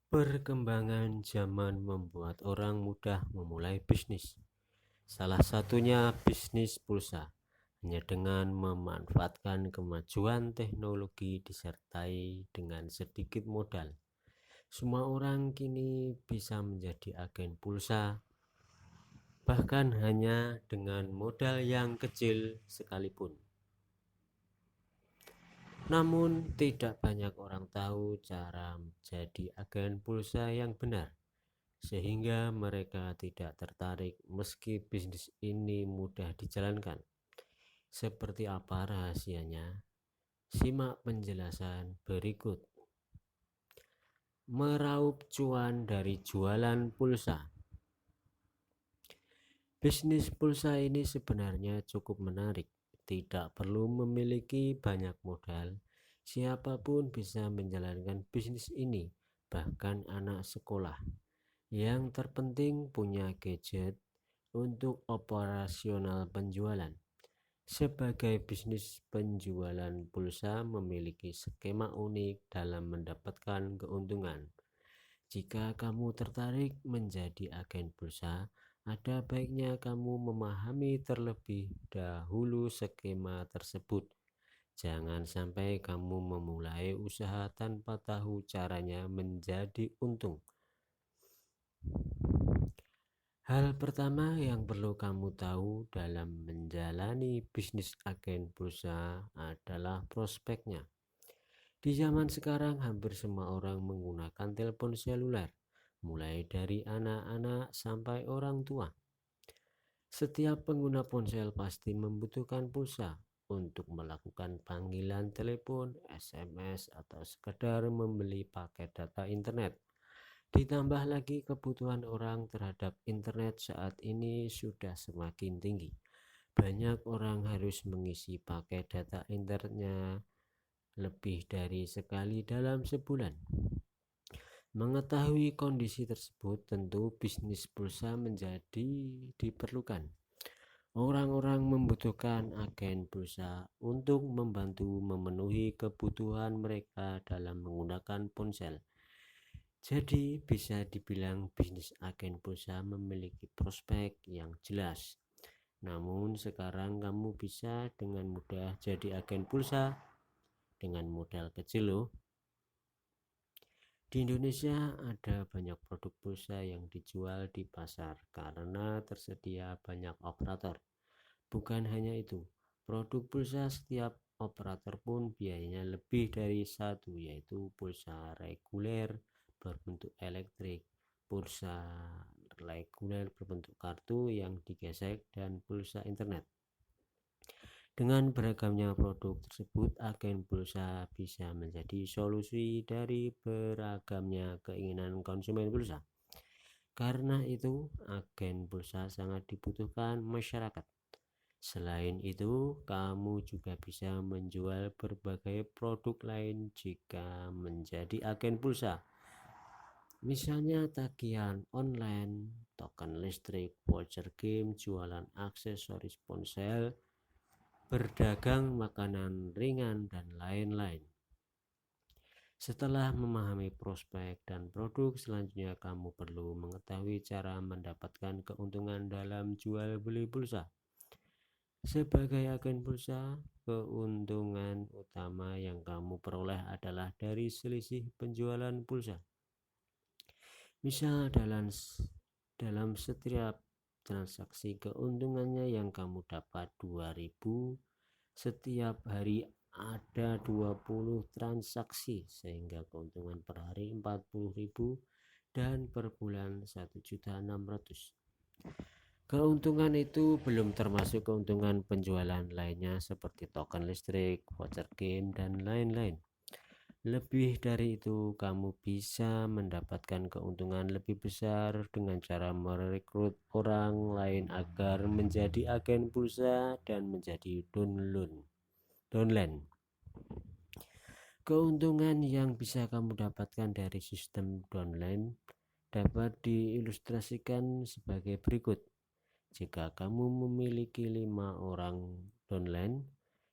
Perkembangan zaman membuat orang mudah memulai bisnis. Salah satunya bisnis pulsa. Hanya dengan memanfaatkan kemajuan teknologi disertai dengan sedikit modal, semua orang kini bisa menjadi agen pulsa, bahkan hanya dengan modal yang kecil sekalipun. Namun, tidak banyak orang tahu cara menjadi agen pulsa yang benar, sehingga mereka tidak tertarik meski bisnis ini mudah dijalankan. Seperti apa rahasianya? Simak penjelasan berikut. Meraup cuan dari jualan pulsa. Bisnis pulsa ini sebenarnya cukup menarik. Tidak perlu memiliki banyak modal. Siapapun bisa menjalankan bisnis ini, bahkan anak sekolah. Yang terpenting punya gadget untuk operasional penjualan. Sebagai bisnis penjualan pulsa memiliki skema unik dalam mendapatkan keuntungan. Jika kamu tertarik menjadi agen pulsa, ada baiknya kamu memahami terlebih dahulu skema tersebut. Jangan sampai kamu memulai usaha tanpa tahu caranya menjadi untung. Hal pertama yang perlu kamu tahu dalam menjalani bisnis agen pulsa adalah prospeknya. Di zaman sekarang hampir semua orang menggunakan telepon seluler, mulai dari anak-anak sampai orang tua. Setiap pengguna ponsel pasti membutuhkan pulsa untuk melakukan panggilan telepon, SMS, atau sekedar membeli paket data internet. Ditambah lagi kebutuhan orang terhadap internet saat ini sudah semakin tinggi. Banyak orang harus mengisi paket data internetnya lebih dari sekali dalam sebulan. Mengetahui kondisi tersebut, tentu bisnis pulsa menjadi diperlukan. Orang-orang membutuhkan agen pulsa untuk membantu memenuhi kebutuhan mereka dalam menggunakan ponsel. Jadi bisa dibilang bisnis agen pulsa memiliki prospek yang jelas. Namun sekarang kamu bisa dengan mudah jadi agen pulsa dengan modal kecil loh. Di Indonesia ada banyak produk pulsa yang dijual di pasar karena tersedia banyak operator. Bukan hanya itu, produk pulsa setiap operator pun biayanya lebih dari satu, yaitu pulsa reguler berbentuk elektrik, pulsa reguler berbentuk kartu yang digesek, dan pulsa internet. Dengan beragamnya produk tersebut, agen pulsa bisa menjadi solusi dari beragamnya keinginan konsumen pulsa. Karena itu, agen pulsa sangat dibutuhkan masyarakat. Selain itu, kamu juga bisa menjual berbagai produk lain jika menjadi agen pulsa. Misalnya tagihan online, token listrik, voucher game, jualan aksesoris ponsel, berdagang makanan ringan, dan lain-lain. Setelah memahami prospek dan produk, selanjutnya kamu perlu mengetahui cara mendapatkan keuntungan dalam jual beli pulsa. Sebagai agen pulsa, keuntungan utama yang kamu peroleh adalah dari selisih penjualan pulsa. Misal dalam setiap transaksi, keuntungannya yang kamu dapat 2.000, setiap hari ada 20 transaksi, sehingga keuntungan per hari 40.000 dan per bulan 1.600.000. Keuntungan itu belum termasuk keuntungan penjualan lainnya seperti token listrik, voucher game, dan lain-lain. Lebih dari itu, kamu bisa mendapatkan keuntungan lebih besar dengan cara merekrut orang lain agar menjadi agen pulsa dan menjadi downline. Keuntungan yang bisa kamu dapatkan dari sistem downline dapat diilustrasikan sebagai berikut. Jika kamu memiliki 5 orang downline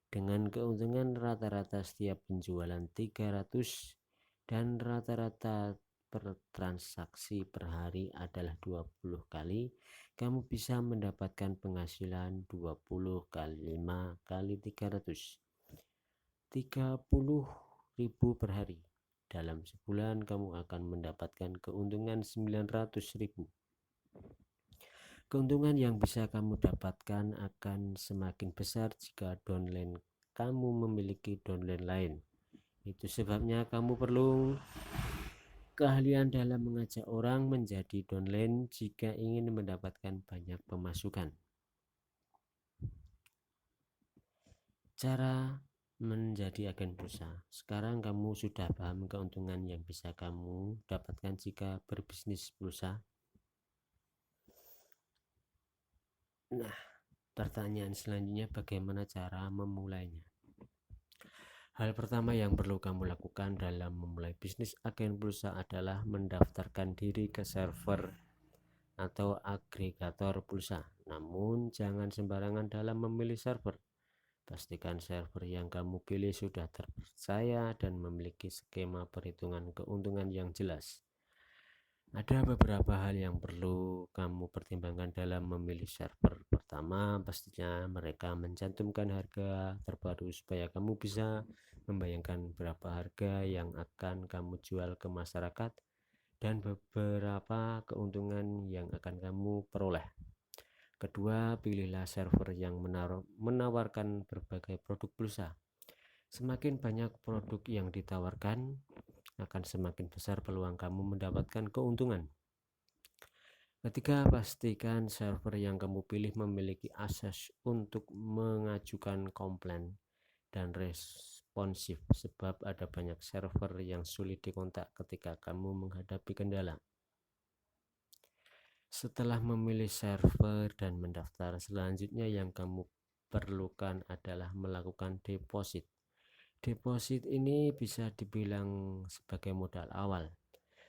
dengan keuntungan rata-rata setiap penjualan 300 dan rata-rata per transaksi per hari adalah 20 kali, kamu bisa mendapatkan penghasilan 20 kali 5 kali 300, 30.000 per hari. Dalam sebulan kamu akan mendapatkan keuntungan 900.000. Keuntungan yang bisa kamu dapatkan akan semakin besar jika downline kamu memiliki downline lain. Itu sebabnya kamu perlu keahlian dalam mengajak orang menjadi downline jika ingin mendapatkan banyak pemasukan. Cara menjadi agen pulsa. Sekarang kamu sudah paham keuntungan yang bisa kamu dapatkan jika berbisnis pulsa? Nah, pertanyaan selanjutnya, bagaimana cara memulainya? Hal pertama yang perlu kamu lakukan dalam memulai bisnis agen pulsa adalah mendaftarkan diri ke server atau agregator pulsa. Namun jangan sembarangan dalam memilih server. Pastikan server yang kamu pilih sudah terpercaya dan memiliki skema perhitungan keuntungan yang jelas. Ada beberapa hal yang perlu kamu pertimbangkan dalam memilih server. Pertama, pastinya mereka mencantumkan harga terbaru supaya kamu bisa membayangkan berapa harga yang akan kamu jual ke masyarakat dan beberapa keuntungan yang akan kamu peroleh. Kedua, pilihlah server yang menawarkan berbagai produk pulsa. Semakin banyak produk yang ditawarkan, akan semakin besar peluang kamu mendapatkan keuntungan. Ketiga, pastikan server yang kamu pilih memiliki akses untuk mengajukan komplain dan responsif, sebab ada banyak server yang sulit dikontak ketika kamu menghadapi kendala. Setelah memilih server dan mendaftar, selanjutnya yang kamu perlukan adalah melakukan deposit. Deposit ini bisa dibilang sebagai modal awal.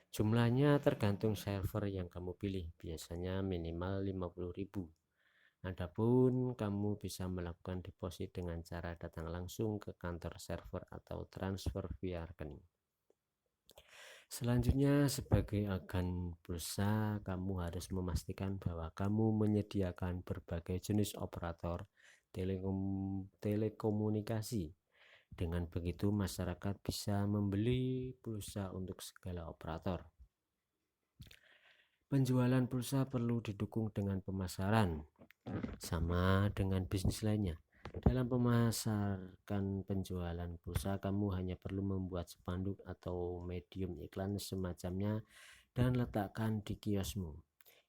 Jumlahnya tergantung server yang kamu pilih, biasanya minimal 50.000. Adapun kamu bisa melakukan deposit dengan cara datang langsung ke kantor server atau transfer via rekening. Selanjutnya, sebagai agen pulsa, kamu harus memastikan bahwa kamu menyediakan berbagai jenis operator telekomunikasi. Dengan begitu, masyarakat bisa membeli pulsa untuk segala operator. Penjualan pulsa perlu didukung dengan pemasaran, sama dengan bisnis lainnya. Dalam memasarkan penjualan pulsa, kamu hanya perlu membuat spanduk atau medium iklan semacamnya dan letakkan di kiosmu.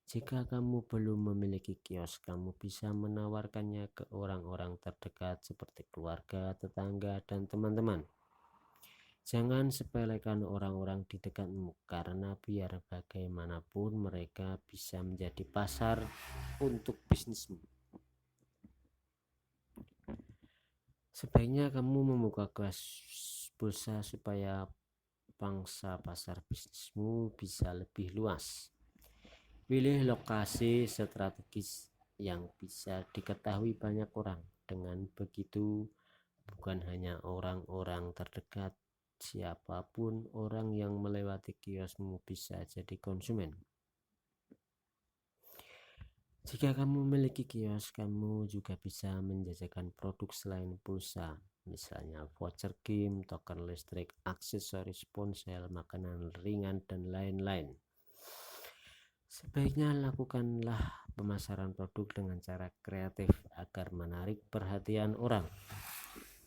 Jika kamu belum memiliki kios, kamu bisa menawarkannya ke orang-orang terdekat seperti keluarga, tetangga, dan teman-teman. Jangan sepelekan orang-orang di dekatmu, karena biar bagaimanapun mereka bisa menjadi pasar untuk bisnismu. Sebaiknya kamu membuka kelas pulsa supaya pangsa pasar bisnismu bisa lebih luas. Pilih lokasi strategis yang bisa diketahui banyak orang. Dengan begitu, bukan hanya orang-orang terdekat, siapapun orang yang melewati kiosmu bisa jadi konsumen. Jika kamu memiliki kios, kamu juga bisa menjajakan produk selain pulsa, misalnya voucher game, token listrik, aksesoris ponsel, makanan ringan, dan lain-lain. Sebaiknya lakukanlah pemasaran produk dengan cara kreatif agar menarik perhatian orang.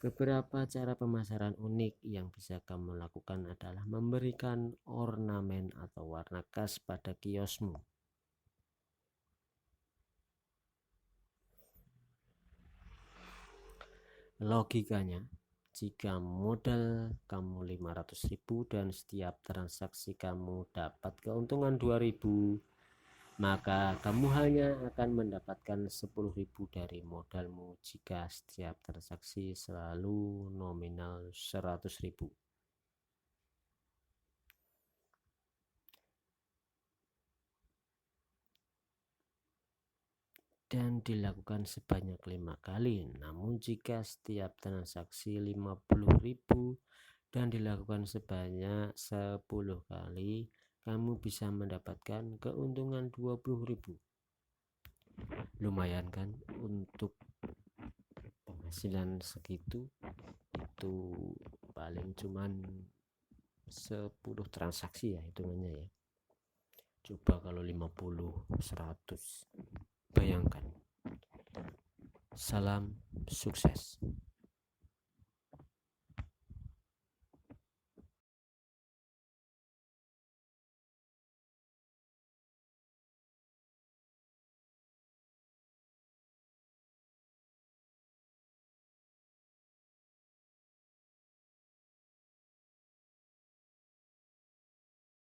Beberapa cara pemasaran unik yang bisa kamu lakukan adalah memberikan ornamen atau warna khas pada kiosmu. Logikanya, jika modal kamu 500.000 dan setiap transaksi kamu dapat keuntungan 2.000, maka kamu hanya akan mendapatkan 10.000 dari modalmu jika setiap transaksi selalu nominal 100.000. Dan dilakukan sebanyak 5 kali. Namun jika setiap transaksi 50.000 dan dilakukan sebanyak 10 kali, kamu bisa mendapatkan keuntungan 20.000. Lumayan kan untuk penghasilan segitu, itu paling cuman 10 transaksi ya hitungannya ya. Coba kalau 50, 100, bayangkan. Salam sukses.